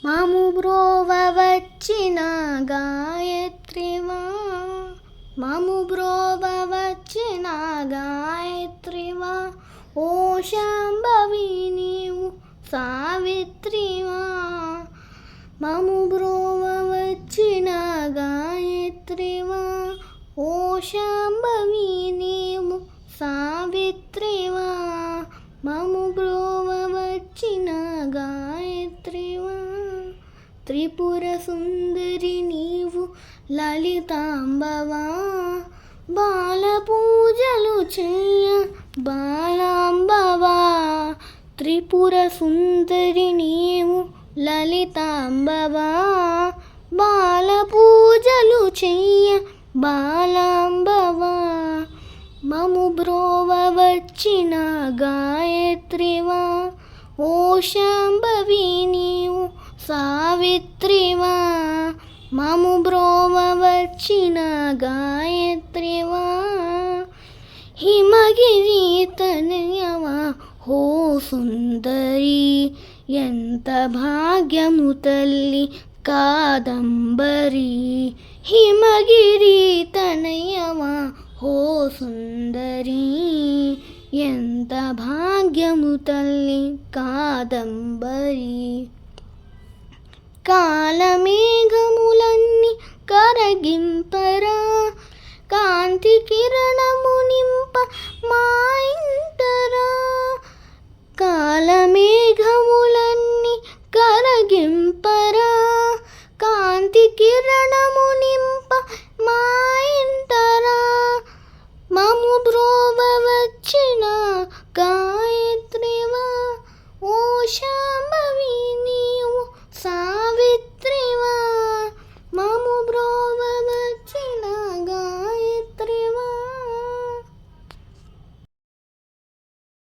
మము బ్రోవ వచ్చిన గాయత్రివా, మము బ్రోవ వచ్చిన గాయత్రివా, ఓ శాంభవి నీవు సావిత్రివా. మము బ్రోవ వచ్చిన గాయత్రివా, ఓ శాంభవి నీవు సావిత్రివా. మము బ్రోవ వచ్చిన గాయత్రివా. త్రిపుర సుందరి నీవు లలితాంబవా, బాల పూజలు చెయ్య బాలాంబవా. త్రిపుర సుందరి నీవు లలితాంబవా, బాల పూజలు చెయ్య బాలాంబవా. మము బ్రోవ వచ్చిన గాయత్రివా, ఓ శాంభవి నీవు సావిత్రివా. మము బ్రోవ వచ్చిన గాయత్రివా. హిమగిరి తనయవా హో సుందరి, ఎంత భాగ్యము తల్లి కాదంబరి. హిమగిరి తనయవా హో సుందరి, ఎంత భాగ్యము తల్లి కాదంబరి. కాలమేఘములన్నీ కరగింపరా, కాంతి కిరణము నింప మా ఇంటరా. కాలమేఘములన్నీ కరగింపరా,